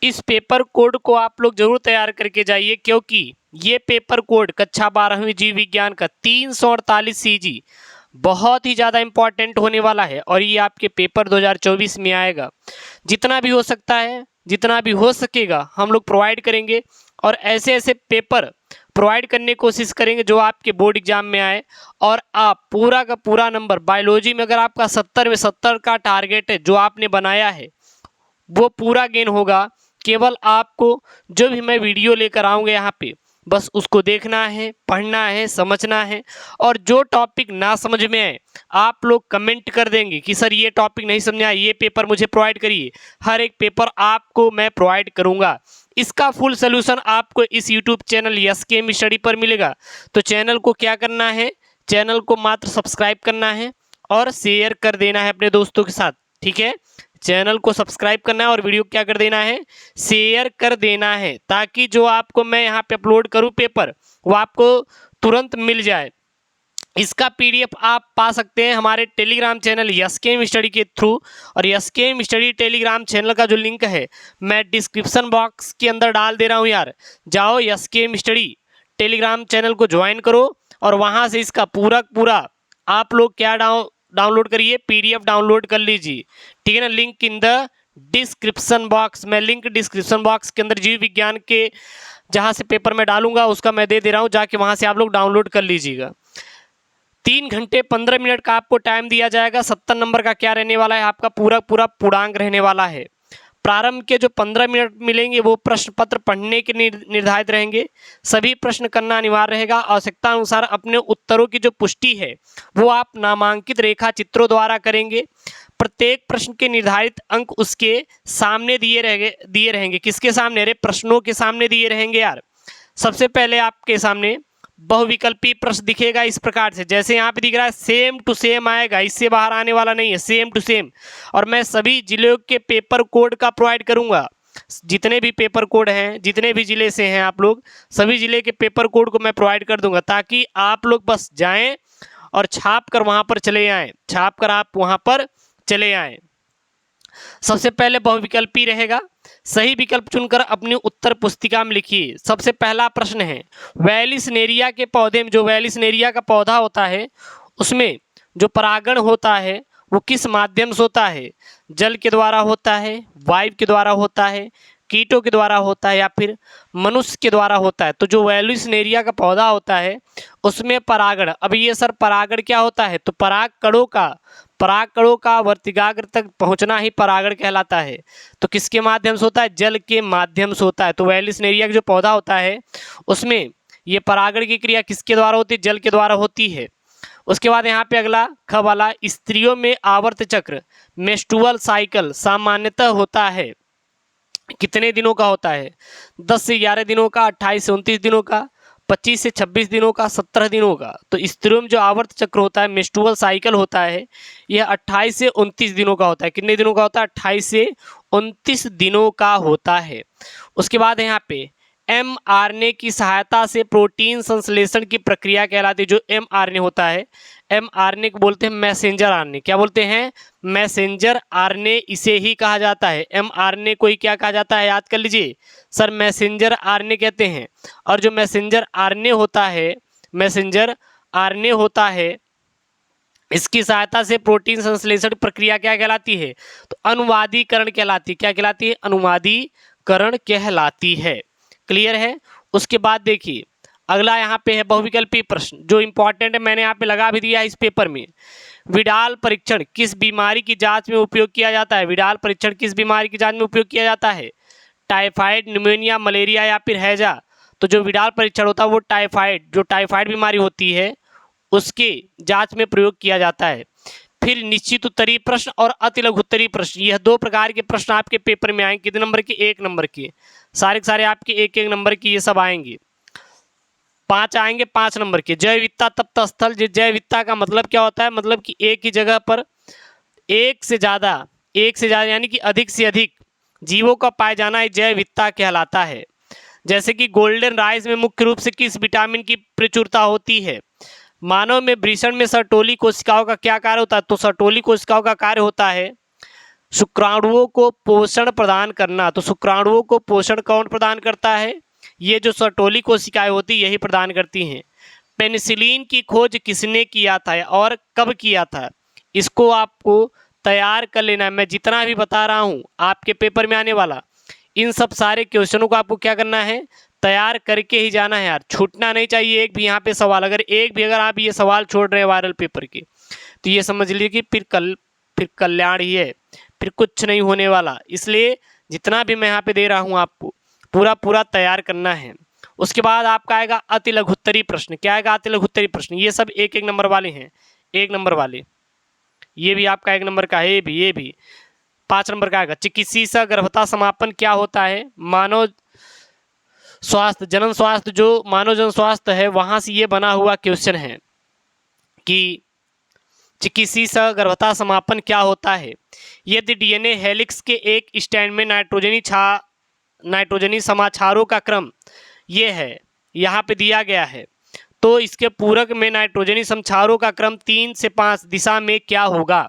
इस paper code को आप लोग जरूर तैयार करके जाइए, क्योंकि ये पेपर कोड कक्षा 12वीं जीव विज्ञान का 348 सीजी बहुत ही ज़्यादा इम्पॉर्टेंट होने वाला है और ये आपके पेपर 2024 में आएगा। जितना भी हो सकता है, जितना भी हो सकेगा हम लोग प्रोवाइड करेंगे और ऐसे ऐसे पेपर प्रोवाइड करने की कोशिश करेंगे जो आपके बोर्ड एग्जाम में आए और आप पूरा का पूरा नंबर, बायोलॉजी में अगर आपका 70 में 70 का टारगेट है जो आपने बनाया है वो पूरा गेन होगा। केवल आपको जो भी मैं वीडियो लेकर आऊँगा यहाँ पे बस उसको देखना है, पढ़ना है, समझना है और जो टॉपिक ना समझ में आए आप लोग कमेंट कर देंगे कि सर ये टॉपिक नहीं समझ आया, ये पेपर मुझे प्रोवाइड करिए। हर एक पेपर आपको मैं प्रोवाइड करूँगा। इसका फुल सोल्यूशन आपको इस यूट्यूब चैनल एसकेएम स्टडी पर मिलेगा। तो चैनल को क्या करना है, चैनल को मात्र सब्सक्राइब करना है और शेयर कर देना है अपने दोस्तों के साथ, ठीक है। चैनल को सब्सक्राइब करना है और वीडियो क्या कर देना है, शेयर कर देना है, ताकि जो आपको मैं यहाँ पे अपलोड करूँ पेपर वो आपको तुरंत मिल जाए। इसका पीडीएफ आप पा सकते हैं हमारे टेलीग्राम चैनल एसकेएम स्टडी के थ्रू। और एसकेएम स्टडी टेलीग्राम चैनल का जो लिंक है मैं डिस्क्रिप्शन बॉक्स के अंदर डाल दे रहा हूँ यार। जाओ एसकेएम स्टडी टेलीग्राम चैनल को ज्वाइन करो और वहाँ से इसका पूरा आप लोग क्या डाउनलोड करिए, पीडीएफ डाउनलोड कर लीजिए, ठीक है ना। Link in the description box, मैं लिंक डिस्क्रिप्शन बॉक्स के अंदर जीव विज्ञान के जहाँ से पेपर मैं डालूंगा उसका मैं दे दे रहा हूँ, जाके वहाँ से आप लोग डाउनलोड कर लीजिएगा। 3 घंटे 15 मिनट का आपको टाइम दिया जाएगा। 70 नंबर का क्या रहने वाला है, आपका पूरा पूर्णांक रहने वाला है। प्रारंभ के जो 15 मिनट मिलेंगे वो प्रश्न पत्र पढ़ने के निर्धारित रहेंगे। सभी प्रश्न करना अनिवार्य रहेगा। आवश्यकता अनुसार अपने उत्तरों की जो पुष्टि है वो आप नामांकित रेखा चित्रों द्वारा करेंगे। प्रत्येक प्रश्न के निर्धारित अंक उसके सामने दिए रहेंगे। किसके सामने? अरे प्रश्नों के सामने दिए रहेंगे यार। सबसे पहले आपके सामने बहुविकल्पी प्रश्न दिखेगा इस प्रकार से, जैसे यहाँ पे दिख रहा है सेम टू सेम आएगा, इससे बाहर आने वाला नहीं है, सेम टू सेम। और मैं सभी जिलों के पेपर कोड का प्रोवाइड करूँगा। जितने भी पेपर कोड हैं, जितने भी ज़िले से हैं आप लोग, सभी ज़िले के पेपर कोड को मैं प्रोवाइड कर दूंगा, ताकि आप लोग बस जाएं और छाप कर वहाँ पर चले आएँ, छाप कर आप वहाँ पर चले आएँ। सबसे पहले बहुविकल्पी रहेगा। सही विकल्प चुनकर अपनी उत्तर पुस्तिका में लिखिए। सबसे पहला प्रश्न है, वैलिसनेरिया के पौधे में, जो वैलिसनेरिया का पौधा होता है उसमें जो परागण होता है वो किस माध्यम से होता है? जल के द्वारा होता है, वायु के द्वारा होता है, कीटों के द्वारा होता है या फिर मनुष्य के द्वारा होता है? तो जो वैलिसनेरिया का पौधा होता है उसमें परागण, अब ये सर परागण क्या होता है? तो परागकणों का वर्तिकाग्र तक पहुंचना ही परागण कहलाता है। तो किसके माध्यम से होता है? जल के माध्यम से होता है। तो वैलिसनेरिया का जो पौधा होता है उसमें ये परागण की क्रिया किसके द्वारा होती है? जल के द्वारा होती है। उसके बाद यहाँ पे अगला ख वाला, स्त्रियों में आवर्त चक्र मेंस्ट्रुअल साइकिल सामान्यतः होता है, कितने दिनों का होता है? 10 से 11 दिनों का, 28 से 29 दिनों का, 25 से 26 दिनों का, 17 दिनों का। तो स्त्रियों में जो आवर्त चक्र होता है, मेंस्ट्रुअल साइकिल होता है, यह 28 से 29 दिनों का होता है। कितने दिनों का होता है? 28 से 29 दिनों का होता है। उसके बाद यहाँ पे mRNA की सहायता से प्रोटीन संश्लेषण की प्रक्रिया कहलाती है। जो mRNA होता है, mRNA को बोलते हैं मैसेंजर आरएनए। क्या बोलते हैं? मैसेंजर आरएनए इसे ही कहा जाता है। mRNA को ही क्या कहा जाता है? याद कर लीजिए सर, मैसेंजर आरएनए कहते हैं। और जो मैसेंजर आरएनए होता है इसकी सहायता से प्रोटीन संश्लेषण प्रक्रिया क्या कहलाती है? तो अनुवादीकरण कहलाती है। क्या कहलाती है? अनुवादीकरण कहलाती है। क्लियर है? उसके बाद देखिए अगला यहाँ पे है बहुविकल्पी प्रश्न, जो इंपॉर्टेंट है, मैंने यहाँ पे लगा भी दिया है इस पेपर में। विडाल परीक्षण किस बीमारी की जांच में उपयोग किया जाता है? विडाल परीक्षण किस बीमारी की जांच में उपयोग किया जाता है? टाइफाइड, निमोनिया, मलेरिया या फिर हैजा? तो जो विडाल परीक्षण होता है वो टाइफाइड बीमारी होती है उसके जांच में प्रयोग किया जाता है। फिर निश्चित उत्तरीय प्रश्न और अति लघु उत्तरीय प्रश्न, यह 2 प्रकार के प्रश्न आपके पेपर में आएंगे। कितने नंबर के? 1 नंबर के। सारे के सारे आपके 1-1 नंबर की ये सब आएंगे। 5 आएंगे 5 नंबर के। जैव विविधता तप्त स्थल, जैव विविधता का मतलब क्या होता है? मतलब कि एक ही जगह पर एक से ज़्यादा यानी कि अधिक से अधिक जीवों का पाए जाना जैव विविधता कहलाता है। जैसे कि गोल्डन राइस में मुख्य रूप से किस विटामिन की प्रचुरता होती है? मानव में वृषण में सर्टोली कोशिकाओं का क्या कार्य होता है? तो सर्टोली कोशिकाओं का कार्य होता है शुक्राणुओं को पोषण प्रदान करना, तो शुक्राणुओं को पोषण कौन प्रदान करता है? ये जो सर्टोली कोशिकाएं होती यही प्रदान करती हैं। पेनिसिलिन की खोज किसने किया था और कब किया था? इसको आपको तैयार कर लेना है। मैं जितना भी बता रहा हूँ आपके पेपर में आने वाला, इन सब सारे क्वेश्चनों को आपको क्या करना है, तैयार करके ही जाना है यार, छूटना नहीं चाहिए एक भी यहाँ पे सवाल। अगर आप ये सवाल छोड़ रहे हैं वायरल पेपर के, तो ये समझ लीजिए कि फिर कल्याण ही है, फिर कुछ नहीं होने वाला। इसलिए जितना भी मैं यहाँ पे दे रहा हूँ आपको पूरा तैयार करना है। उसके बाद आपका आएगा अति लघुत्तरी प्रश्न। क्या आएगा? अति लघुत्तरी प्रश्न। ये सब एक नंबर वाले हैं, 1 नंबर वाले। ये भी आपका 1 नंबर का है, ये भी 5 नंबर का आएगा। चिकित्सीय गर्भता समापन क्या होता है? मानव स्वास्थ्य, जनन स्वास्थ्य, जो मानव जन स्वास्थ्य है वहां से ये बना हुआ क्वेश्चन है कि चिकित्सीय गर्भता समापन क्या होता है? यदि डीएनए हेलिक्स के एक स्ट्रैंड में नाइट्रोजनी समाचारों का क्रम ये है, यहाँ पे दिया गया है, तो इसके पूरक में नाइट्रोजनी समक्षारों का क्रम 3 से 5 दिशा में क्या होगा?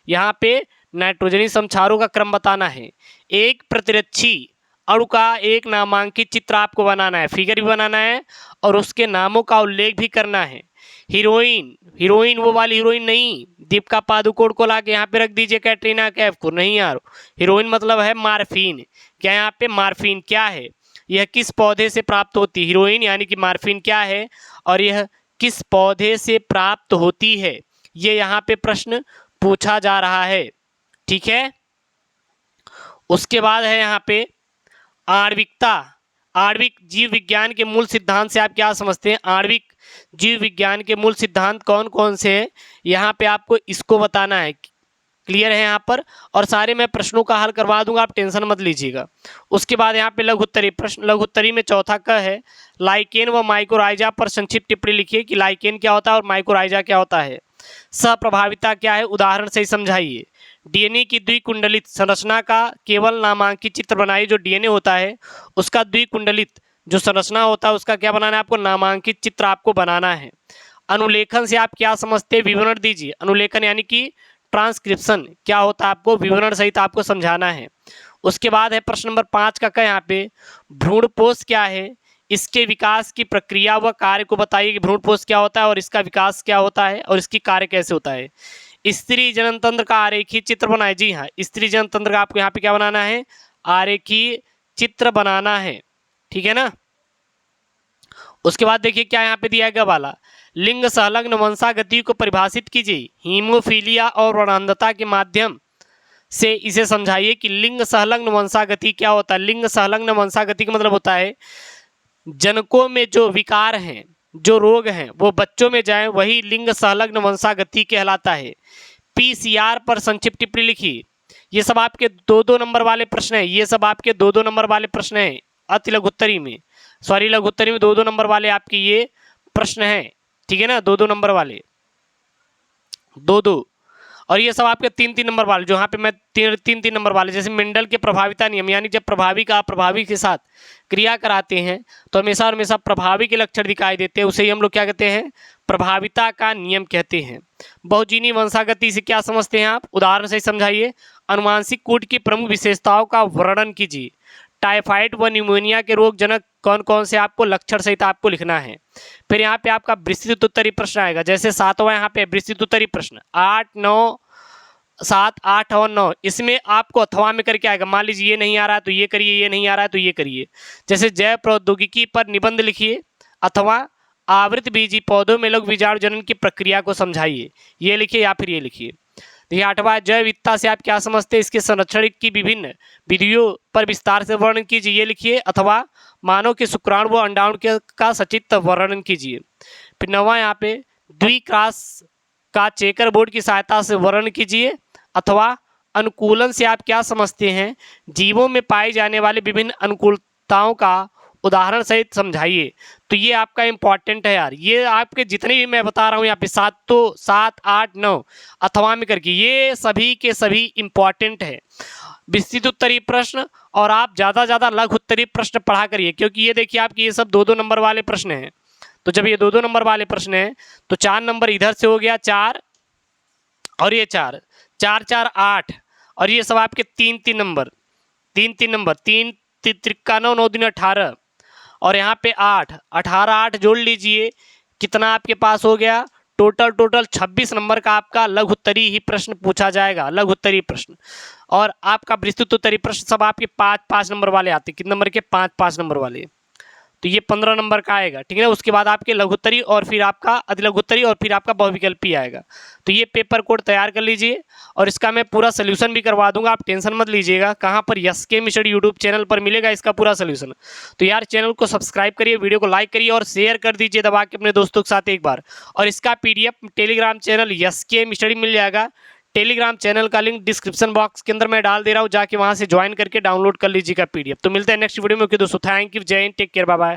यहाँ पे नाइट्रोजनी समक्षारों का क्रम बताना है। एक प्रतिरक्षी अणु का एक नामांकित चित्र आपको बनाना है, फिगर भी बनाना है और उसके नामों का उल्लेख भी करना है। हीरोइन वो वाली हीरोइन नहीं, दीपिका पादुकोण को लाके यहाँ पे रख दीजिए, कैटरीना कैफ को नहीं यार। हीरोइन मतलब है मार्फिन। क्या यहाँ पे मार्फिन क्या है? यह किस पौधे से प्राप्त होती है? हीरोइन यानी कि मार्फिन क्या है और यह किस पौधे से प्राप्त होती है? ये यहाँ पे प्रश्न पूछा जा रहा है, ठीक है। उसके बाद है यहाँ पे आणविकता। आणविक जीव विज्ञान के मूल सिद्धांत से आप क्या समझते हैं? आणविक जीव विज्ञान के मूल सिद्धांत कौन कौन से हैं? यहाँ पे आपको इसको बताना है। क्लियर है यहाँ पर? और सारे मैं प्रश्नों का हल करवा दूंगा, आप टेंशन मत लीजिएगा। उसके बाद यहाँ पे लघुत्तरी प्रश्न। लघुत्तरी में चौथा क है लाइकेन व माइकोराइजा पर संक्षिप्त टिप्पणी लिखिए कि लाइकेन क्या होता है और माइकोराइजा क्या होता है। सहप्रभाविता क्या है? उदाहरण से ही समझाइए। डीएनए की द्विकुंडलित संरचना का केवल नामांकित चित्र बनाइए। जो डीएनए होता है उसका द्विकुंडलित जो संरचना होता है उसका क्या बनाना है आपको? नामांकित चित्र आपको बनाना है। अनुलेखन से आप क्या समझते हैं? विवरण दीजिए। अनुलेखन यानी कि ट्रांसक्रिप्शन क्या होता है आपको विवरण सहित आपको समझाना है। उसके बाद है प्रश्न नंबर 5 का यहाँ पे भ्रूणपोष क्या है? इसके विकास की प्रक्रिया व कार्य को बताइए कि भ्रूणपोष क्या होता है और इसका विकास क्या होता है और इसकी कार्य कैसे होता है। स्त्री जननतंत्र का आरेखीय चित्र बनाए। जी हाँ, स्त्री जननतंत्र का आपको यहाँ पे क्या बनाना है? आरेखीय चित्र बनाना है, ठीक है ना। उसके बाद देखिए क्या यहाँ पे दिया गया वाला लिंग संलग्न वंशागति को परिभाषित कीजिए। हीमोफीलिया और वर्णांधता के माध्यम से इसे समझाइए कि लिंग संलग्न वंशागति क्या होता है। लिंग संलग्न वंशागति का मतलब होता है जनकों में जो विकार हैं, जो रोग हैं वो बच्चों में जाए, वही लिंग संलग्न वंशागति कहलाता है। पीसीआर पर संक्षिप्त टिप्पणी लिखिए। ये सब आपके 2-2 नंबर वाले प्रश्न हैं। ये सब आपके 2-2 नंबर वाले प्रश्न हैं। अति लघुत्तरी में, सॉरी लघुत्तरी में 2-2 नंबर वाले आपके ये प्रश्न हैं, ठीक है ना। 2-2 नंबर वाले, 2-2, और ये सब आपके 3-3 नंबर वाले, जो यहाँ पे मैं 3-3 नंबर वाले, जैसे मेंडल के प्रभाविता नियम, यानी जब प्रभावी का अप्रभावी के साथ क्रिया कराते हैं तो हमेशा हमेशा प्रभावी के लक्षण दिखाई देते हैं, उसे ही हम लोग क्या कहते हैं? प्रभाविता का नियम कहते हैं। बहुजीनी वंशागति से क्या समझते हैं आप? उदाहरण से समझाइए। अनुवांशिक कूट की प्रमुख विशेषताओं का वर्णन कीजिए। टाइफाइड व न्यूमोनिया के रोग जनक कौन कौन से आपको लक्षण सहित आपको लिखना है। फिर यहाँ पे आपका विस्तृत उत्तरी प्रश्न आएगा, जैसे 7वां यहाँ पे विस्तृत उत्तरी प्रश्न 8, 9, 7, 8 और 9, इसमें आपको अथवा में करके आएगा। मान लीजिए ये नहीं आ रहा है तो ये करिए, ये नहीं आ रहा है तो ये करिए। जैसे जैव प्रौद्योगिकी पर निबंध लिखिए अथवा आवृत बीजी पौधों में लघु बीजाणु जनन की प्रक्रिया को समझाइए, ये लिखिए या फिर ये लिखिए। देखिए 8वां जैव विविधता से आप क्या समझते हैं? इसके संरक्षण की विभिन्न विधियों पर विस्तार से वर्णन कीजिए, ये लिखिए। अथवा मानव के शुक्राणु व अंडाणु का सचित्र वर्णन कीजिए। फिर 9वां यहाँ पे द्विक्रास का चेकर बोर्ड की सहायता से वर्णन कीजिए। अथवा अनुकूलन से आप क्या समझते हैं? जीवों में पाई जाने वाले विभिन्न अनुकूलताओं का उदाहरण सहित समझाइए। तो ये आपका इंपॉर्टेंट है यार, ये आपके जितने भी मैं बता रहा हूँ यहाँ पे 7, 8, 9 अथवा में करके, ये सभी के सभी इंपॉर्टेंट है। विस्तृत उत्तरी प्रश्न और आप ज़्यादा ज़्यादा लघु उत्तरी प्रश्न पढ़ा करिए, क्योंकि ये देखिए आपके ये सब 2-2 नंबर वाले प्रश्न हैं। तो जब ये 2-2 नंबर वाले प्रश्न हैं तो 4 नंबर इधर से हो गया 4 और ये 4, 4, 4, 8 और ये सब आपके 3 नंबर 3 त्रिका 9 9 दूनी 18 और यहाँ पे 8 18 8 जोड़ लीजिए, कितना आपके पास हो गया, टोटल 26 नंबर का आपका लघु उत्तरीय ही प्रश्न पूछा जाएगा, लघु उत्तरीय प्रश्न। और आपका विस्तृत उत्तरीय प्रश्न सब आपके 5 नंबर वाले आते हैं, कितने नंबर के, 5 नंबर वाले, तो ये 15 नंबर का आएगा, ठीक है ना। उसके बाद आपके लघुत्तरी और फिर आपका अधिलघुत्तरी और फिर आपका बहुविकल्पी आएगा। तो ये पेपर कोड तैयार कर लीजिए और इसका मैं पूरा सोल्यूशन भी करवा दूंगा, आप टेंशन मत लीजिएगा। कहाँ पर, एसके मिशन यूट्यूब चैनल पर मिलेगा इसका पूरा सोल्यूशन। तो यार चैनल को सब्सक्राइब करिए, वीडियो को लाइक करिए और शेयर कर दीजिए दबा के अपने दोस्तों के साथ एक बार। और इसका PDF Telegram channel SK study मिल जाएगा। टेलीग्राम चैनल का लिंक डिस्क्रिप्शन बॉक्स के अंदर मैं डाल दे रहा हूँ, जाके वहां से ज्वाइन करके डाउनलोड कर लीजिएगा PDF। तो मिलते हैं नेक्स्ट वीडियो में। ओके दोस्तों, थैंक यू, जय हिंद, टेक केयर, बाय बाय।